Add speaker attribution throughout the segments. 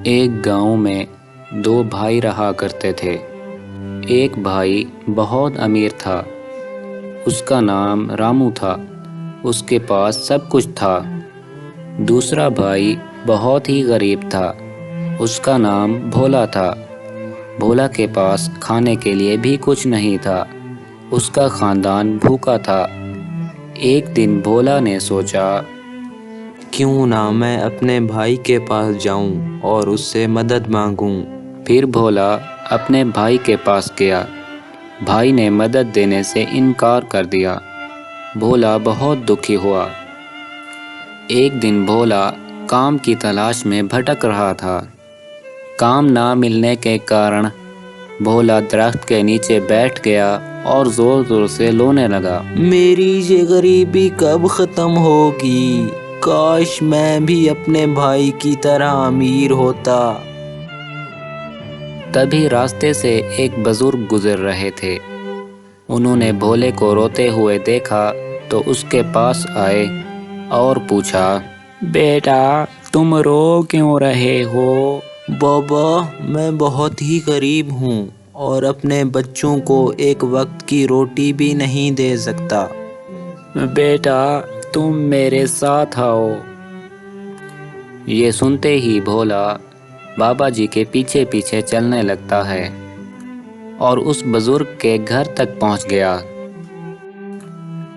Speaker 1: ایک گاؤں میں دو بھائی رہا کرتے تھے۔ ایک بھائی بہت امیر تھا، اس کا نام رامو تھا، اس کے پاس سب کچھ تھا۔ دوسرا بھائی بہت ہی غریب تھا، اس کا نام بھولا تھا۔ بھولا کے پاس کھانے کے لیے بھی کچھ نہیں تھا، اس کا خاندان بھوکا تھا۔ ایک دن بھولا نے سوچا،
Speaker 2: کیوں نہ میں اپنے بھائی کے پاس جاؤں اور اس سے مدد مانگوں۔
Speaker 1: پھر بھولا اپنے بھائی کے پاس گیا۔ بھائی نے مدد دینے سے انکار کر دیا۔ بھولا بہت دکھی ہوا۔ ایک دن بھولا کام کی تلاش میں بھٹک رہا تھا۔ کام نہ ملنے کے کارن بھولا درخت کے نیچے بیٹھ گیا اور زور زور سے رونے لگا۔
Speaker 2: میری یہ غریبی کب ختم ہوگی؟ کاش میں بھی اپنے بھائی کی طرح امیر ہوتا۔
Speaker 1: تبھی راستے سے ایک بزرگ گزر رہے تھے۔ انہوں نے بھولے کو روتے ہوئے دیکھا تو اس کے پاس آئے اور پوچھا، بیٹا تم رو کیوں رہے ہو؟
Speaker 2: بابا میں بہت ہی غریب ہوں اور اپنے بچوں کو ایک وقت کی روٹی بھی نہیں دے سکتا۔
Speaker 1: بیٹا تم میرے ساتھ آؤ۔ یہ سنتے ہی بھولا بابا جی کے پیچھے پیچھے چلنے لگتا ہے اور اس بزرگ کے گھر تک پہنچ گیا۔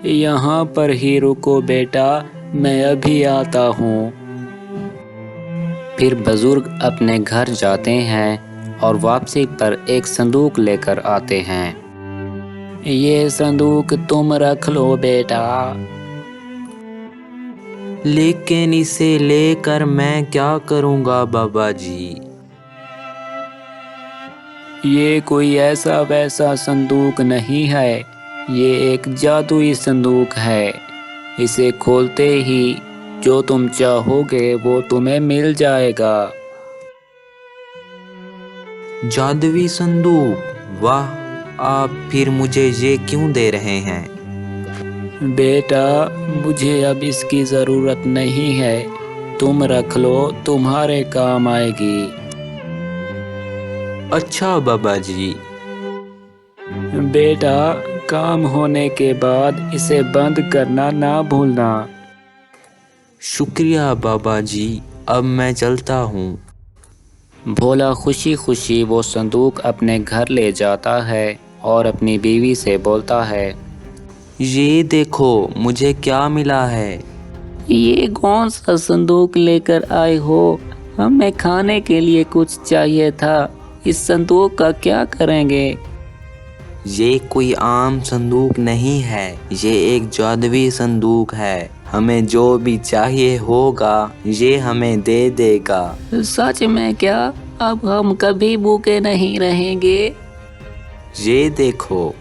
Speaker 1: یہاں پر ہی رکو بیٹا، میں ابھی آتا ہوں۔ پھر بزرگ اپنے گھر جاتے ہیں اور واپسی پر ایک صندوق لے کر آتے ہیں۔ یہ صندوق تم رکھ لو بیٹا۔
Speaker 2: لیکن اسے لے کر میں کیا کروں گا بابا جی؟
Speaker 1: یہ کوئی ایسا ویسا صندوق نہیں ہے، یہ ایک جادوئی صندوق ہے۔ اسے کھولتے ہی جو تم چاہو گے وہ تمہیں مل جائے گا۔
Speaker 2: جادوئی صندوق؟ واہ! آپ پھر مجھے یہ کیوں دے رہے ہیں؟
Speaker 1: بیٹا مجھے اب اس کی ضرورت نہیں ہے، تم رکھ لو، تمہارے کام آئے گی۔
Speaker 2: اچھا بابا جی۔
Speaker 1: بیٹا کام ہونے کے بعد اسے بند کرنا نہ بھولنا۔
Speaker 2: شکریہ بابا جی، اب میں چلتا ہوں۔
Speaker 1: بھولا خوشی خوشی وہ صندوق اپنے گھر لے جاتا ہے اور اپنی بیوی سے بولتا ہے،
Speaker 2: یہ دیکھو مجھے کیا ملا ہے۔
Speaker 1: یہ کون سا صندوق لے کر آئے ہو؟ ہمیں کھانے کے لیے کچھ چاہیے تھا، اس صندوق کا کیا کریں گے؟
Speaker 2: یہ کوئی عام صندوق نہیں ہے، یہ ایک جادوئی صندوق ہے، ہمیں جو بھی چاہیے ہوگا یہ ہمیں دے دے گا۔
Speaker 1: سچ میں کیا؟ اب ہم کبھی بھوکے نہیں رہیں گے۔
Speaker 2: یہ دیکھو۔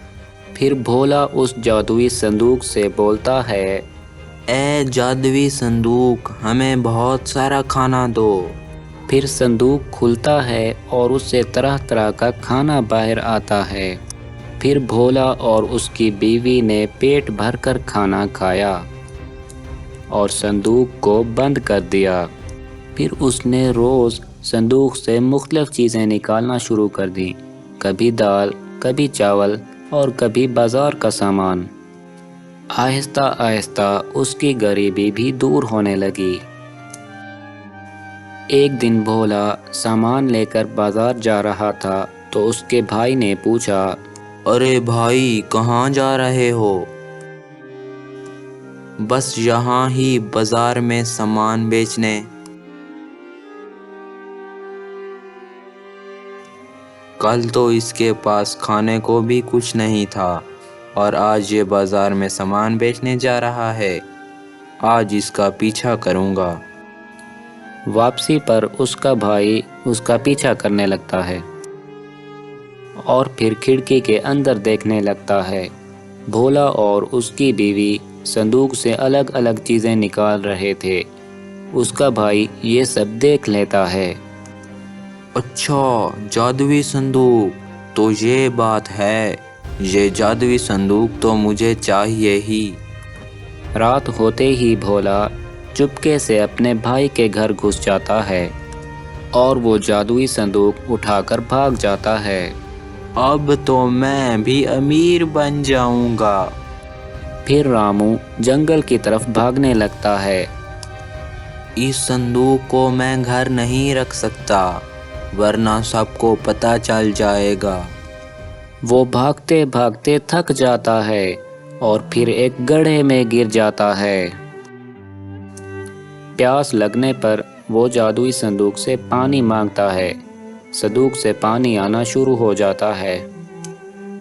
Speaker 1: پھر بھولا اس جادوئی صندوق سے بولتا ہے،
Speaker 2: اے جادوئی صندوق ہمیں بہت سارا کھانا دو۔
Speaker 1: پھر صندوق کھلتا ہے اور اس سے طرح طرح کا کھانا باہر آتا ہے۔ پھر بھولا اور اس کی بیوی نے پیٹ بھر کر کھانا کھایا اور صندوق کو بند کر دیا۔ پھر اس نے روز صندوق سے مختلف چیزیں نکالنا شروع کر دیں، کبھی دال، کبھی چاول اور کبھی بازار کا سامان۔ آہستہ آہستہ اس کی غریبی بھی دور ہونے لگی۔ ایک دن بھولا سامان لے کر بازار جا رہا تھا تو اس کے بھائی نے پوچھا،
Speaker 2: ارے بھائی کہاں جا رہے ہو؟ بس یہاں ہی بازار میں سامان بیچنے۔ کل تو اس کے پاس کھانے کو بھی کچھ نہیں تھا اور آج یہ بازار میں سامان بیچنے جا رہا ہے، آج اس کا پیچھا کروں گا۔
Speaker 1: واپسی پر اس کا بھائی اس کا پیچھا کرنے لگتا ہے اور پھر کھڑکی کے اندر دیکھنے لگتا ہے۔ بھولا اور اس کی بیوی صندوق سے الگ الگ چیزیں نکال رہے تھے۔ اس کا بھائی یہ سب دیکھ لیتا ہے۔
Speaker 2: اچھا جادوئی صندوق تو یہ بات ہے، یہ جادوئی صندوق تو مجھے چاہیے ہی۔
Speaker 1: رات ہوتے ہی بھولا چپکے سے اپنے بھائی کے گھر گھس جاتا ہے اور وہ جادوئی صندوق اٹھا کر بھاگ جاتا ہے۔
Speaker 2: اب تو میں بھی امیر بن جاؤں گا۔
Speaker 1: پھر رامو جنگل کی طرف بھاگنے لگتا ہے۔
Speaker 2: اس صندوق کو میں گھر نہیں رکھ سکتا، ورنہ سب کو پتہ چل جائے گا۔
Speaker 1: وہ بھاگتے بھاگتے تھک جاتا ہے اور پھر ایک گڑھے میں گر جاتا ہے۔ پیاس لگنے پر وہ جادوئی صندوق سے پانی مانگتا ہے۔ صندوق سے پانی آنا شروع ہو جاتا ہے۔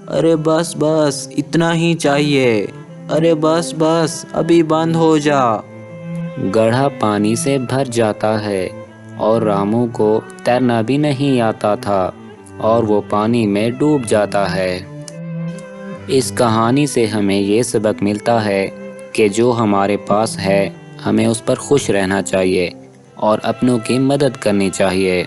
Speaker 2: ارے بس بس، اتنا ہی چاہیے، ارے بس بس، ابھی بند ہو جا۔
Speaker 1: گڑھا پانی سے بھر جاتا ہے اور رامو کو تیرنا بھی نہیں آتا تھا اور وہ پانی میں ڈوب جاتا ہے۔ اس کہانی سے ہمیں یہ سبق ملتا ہے کہ جو ہمارے پاس ہے ہمیں اس پر خوش رہنا چاہیے اور اپنوں کی مدد کرنی چاہیے۔